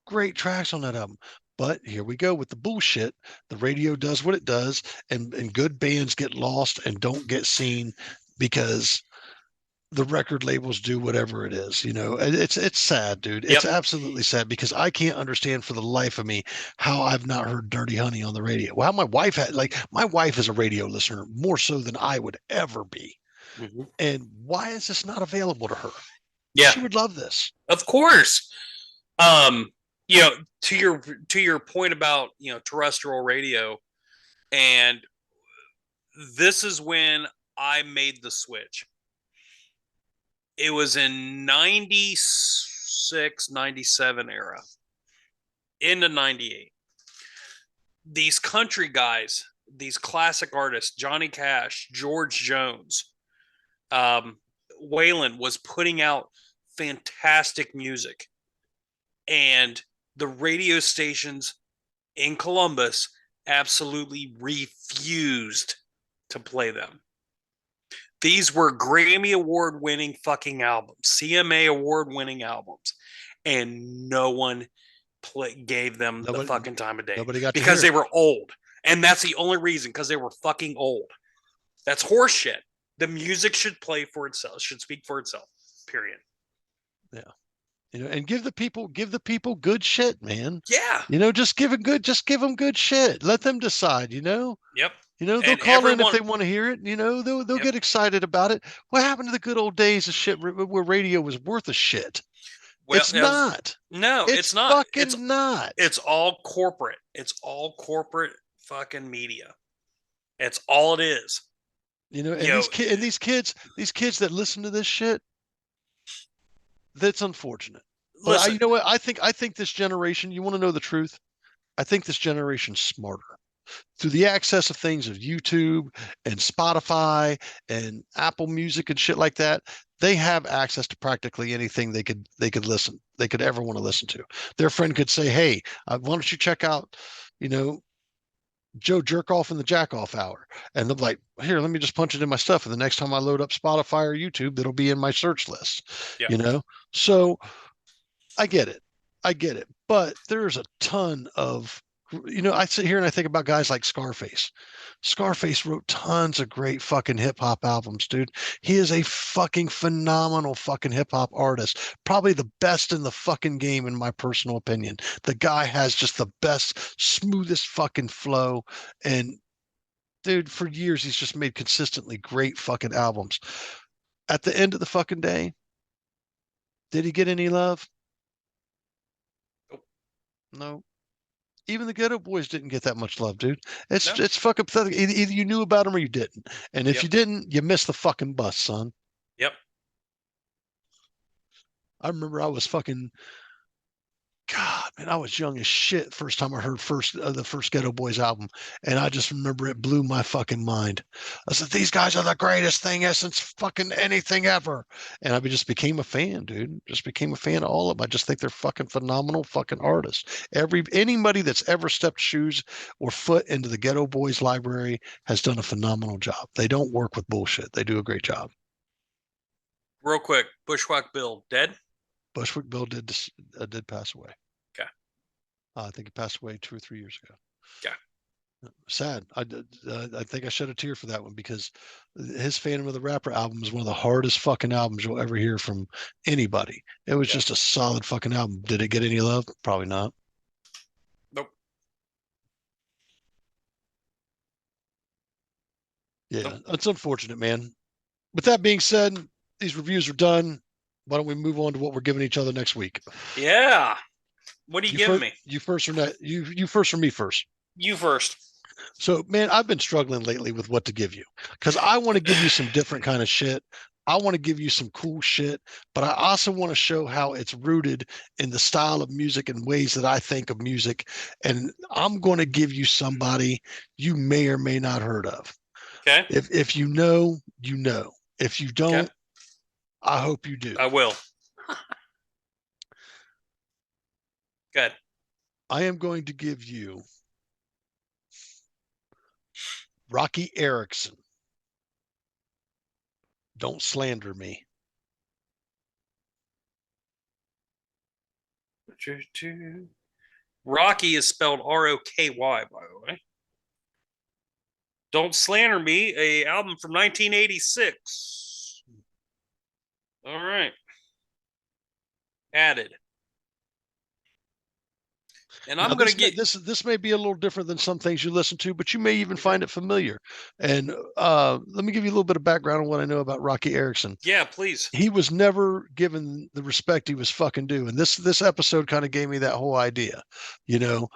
Great tracks on that album. But here we go with the bullshit. The radio does what it does, and good bands get lost and don't get seen because the record labels do whatever it is. You know, it's sad, dude. Yep. It's absolutely sad because I can't understand for the life of me how I've not heard Dirty Honey on the radio. Well, my wife had, like, my wife is a radio listener more so than I would ever be. Mm-hmm. And why is this not available to her? Yeah. She would love this. Of course. Um, you know, to your point about, you know, terrestrial radio, and this is when I made the switch. It was in 96, 97 era into 98. These country guys, these classic artists, Johnny Cash, George Jones, um, Waylon was putting out fantastic music. And the radio stations in Columbus absolutely refused to play them. These were Grammy Award winning fucking albums, CMA Award winning albums, and no one gave them the fucking time of day Nobody got because to they hear were old. And that's the only reason, because they were fucking old. That's horseshit. The music should play for itself, should speak for itself, period. it. Yeah. You know, and give the people good shit, man. Yeah. You know, just give them good shit. Let them decide, you know. Yep. You know, they'll And call in if everyone, they want to hear it. You know, they'll yep. get excited about it. What happened to the good old days of shit where radio was worth a shit? Well, It's not. No, it's not. Fucking not. It's all corporate. It's all corporate fucking media. It's all it is. You know, and these kids that listen to this shit, that's unfortunate. But Listen, you know what? I think this generation, you want to know the truth? I think this generation's smarter. Through the access of things of YouTube and Spotify and Apple Music and shit like that, they have access to practically anything they could ever want to listen to. Their friend could say, "Hey, why don't you check out, you know, Joe Jerkoff in the Jack Off Hour?" And they're like, "Here, let me just punch it in my stuff, and the next time I load up Spotify or YouTube, that'll be in my search list." yeah. You know, so I get it. I get it. But there's a ton of, you know, I sit here and I think about guys like Scarface. Scarface wrote tons of great fucking hip hop albums, dude. He is a fucking phenomenal fucking hip hop artist. Probably the best in the fucking game, in my personal opinion. The guy has just the best, smoothest fucking flow. And dude, for years, he's just made consistently great fucking albums. At the end of the fucking day, did he get any love? No. Even the Ghetto Boys didn't get that much love, dude. It's fucking pathetic. Either you knew about them or you didn't. And if you didn't, you missed the fucking bus, son. Yep. I remember I was fucking, God, man, I was young as shit first time I heard the first Ghetto Boys album, and I just remember it blew my fucking mind. I said, "These guys are the greatest thing since fucking anything ever," and I just became a fan, dude. Just became a fan of all of them. I just think they're fucking phenomenal fucking artists. Anybody that's ever stepped shoes or foot into the Ghetto Boys library has done a phenomenal job. They don't work with bullshit. They do a great job. Real quick, Bushwhack Bill dead? Bushwick Bill did pass away. Okay. I think he passed away 2 or 3 years ago. Okay. Sad. I think I shed a tear for that one because his Phantom of the Rapper album is one of the hardest fucking albums you'll ever hear from anybody. It was just a solid fucking album. Did it get any love? Probably not. Nope. Yeah, Nope. it's unfortunate, man. With that being said, these reviews are done. Why don't we move on to what we're giving each other next week? Yeah. What are you giving me? You first or not? You first or me first? You first. So, man, I've been struggling lately with what to give you because I want to give you some different kind of shit. I want to give you some cool shit, but I also want to show how it's rooted in the style of music and ways that I think of music. And I'm going to give you somebody you may or may not heard of. Okay. If you know, you know. If you don't, Okay. I hope you do. I will. Good. I am going to give you Rocky Erickson. Don't slander me. Rocky is spelled Roky, by the way. Don't Slander Me, a album from 1986. All right. Added. And Now, I'm going to get this may be a little different than some things you listen to, but you may even find it familiar. And let me give you a little bit of background on what I know about Rocky Erickson. Yeah, please. He was never given the respect he was fucking due, and this episode kind of gave me that whole idea. You know,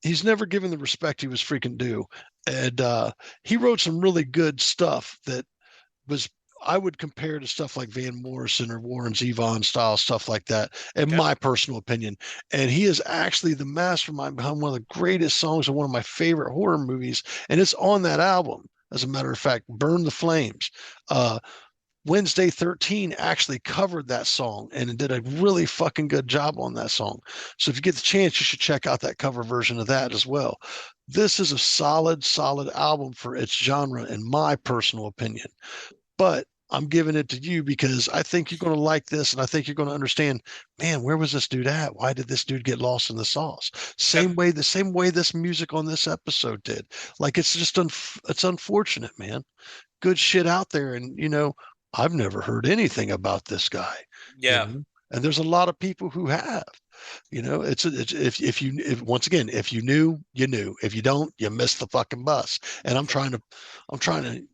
he's never given the respect he was freaking due, and he wrote some really good stuff that was I would compare to stuff like Van Morrison or Warren Zevon style stuff like that, in Okay. my personal opinion. And he is actually the mastermind behind one of the greatest songs in one of my favorite horror movies, and it's on that album. As a matter of fact, Burn the Flames. Wednesday 13 actually covered that song and did a really fucking good job on that song. So if you get the chance, you should check out that cover version of that as well. This is a solid, solid album for its genre, in my personal opinion. But I'm giving it to you because I think you're going to like this, and I think you're going to understand, man, where was this dude at? Why did this dude get lost in the sauce? The same way this music on this episode did. Like, it's just it's unfortunate, man. Good shit out there, and I've never heard anything about this guy. Yeah. And there's a lot of people who have. It's if once again, if you knew, you knew. If you don't, you missed the fucking bus. And I'm trying to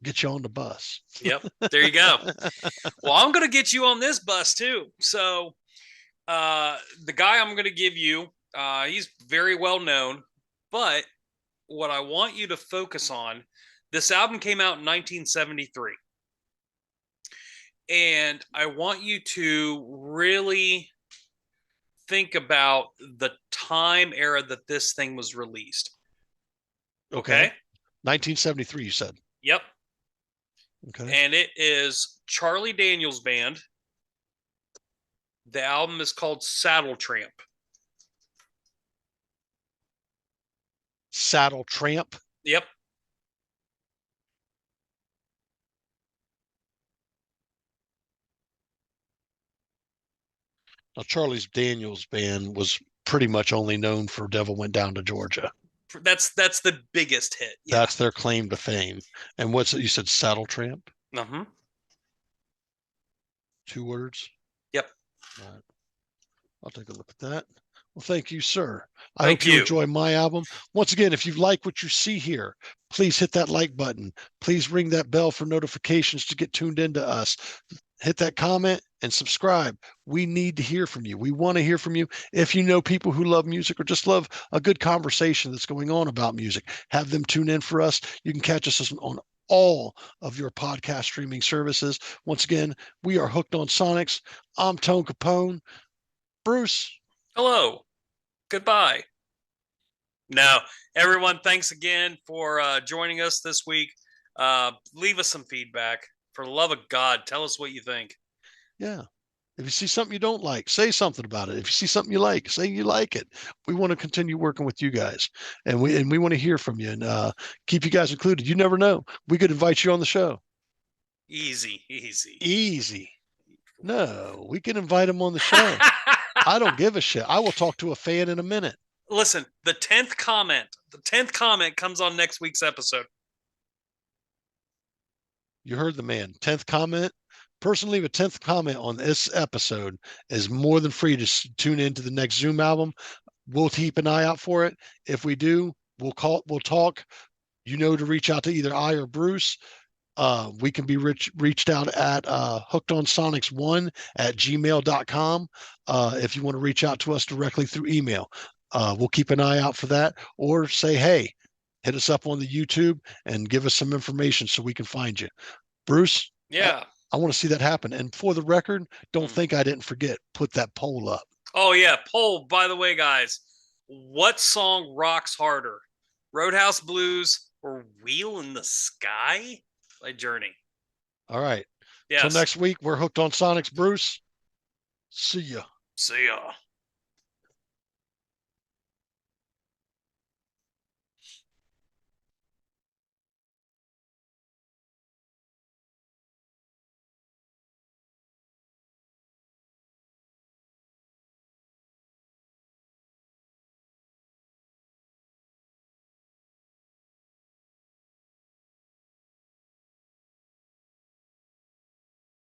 get you on the bus. Yep. There you go. Well, I'm going to get you on this bus too. So the guy I'm going to give you, he's very well known, but what I want you to focus on, this album came out in 1973. And I want you to really think about the time era that this thing was released. Okay? 1973, you said. Yep. Okay. And it is Charlie Daniels Band. The album is called Saddle Tramp. Saddle Tramp? Yep. Now, Charlie Daniels Band was pretty much only known for Devil Went Down to Georgia. That's the biggest hit. Yeah. That's their claim to fame. And what's it? You said Saddle Tramp? Uh-huh. 2 words? Yep. All right. I'll take a look at that. Well, thank you, sir. I hope you enjoy my album. Once again, if you like what you see here, please hit that like button. Please ring that bell for notifications to get tuned into us. Hit that comment and subscribe. We need to hear from you. We want to hear from you. If you know people who love music or just love a good conversation that's going on about music, have them tune in for us. You can catch us on all of your podcast streaming services. Once again, we are Hooked on Sonics. I'm Tone Capone. Bruce. Hello. Goodbye. Now, everyone, thanks again for joining us this week. Leave us some feedback. For the love of God, tell us what you think. Yeah. If you see something you don't like, say something about it. If you see something you like, say you like it. We want to continue working with you guys, and we want to hear from you, and keep you guys included. You never know. We could invite you on the show. Easy. No, we can invite him on the show. I don't give a shit. I will talk to a fan in a minute. Listen, the 10th comment comes on next week's episode. You heard the man. 10th comment. Person leave a 10th comment on this episode is more than free to tune into the next Zoom album. We'll keep an eye out for it. If we do, we'll talk. To reach out to either I or Bruce. We can be reached out at hookedonsonics1@gmail.com. If you want to reach out to us directly through email, we'll keep an eye out for that, or say, hey, hit us up on the YouTube and give us some information so we can find you. Bruce? Yeah. I want to see that happen. And for the record, don't think I didn't forget, put that poll up. Oh, yeah. Poll, by the way, guys. What song rocks harder? Roadhouse Blues or Wheel in the Sky by Journey? All right. Yes. Till next week, we're Hooked on Sonics. Bruce, see ya. See ya.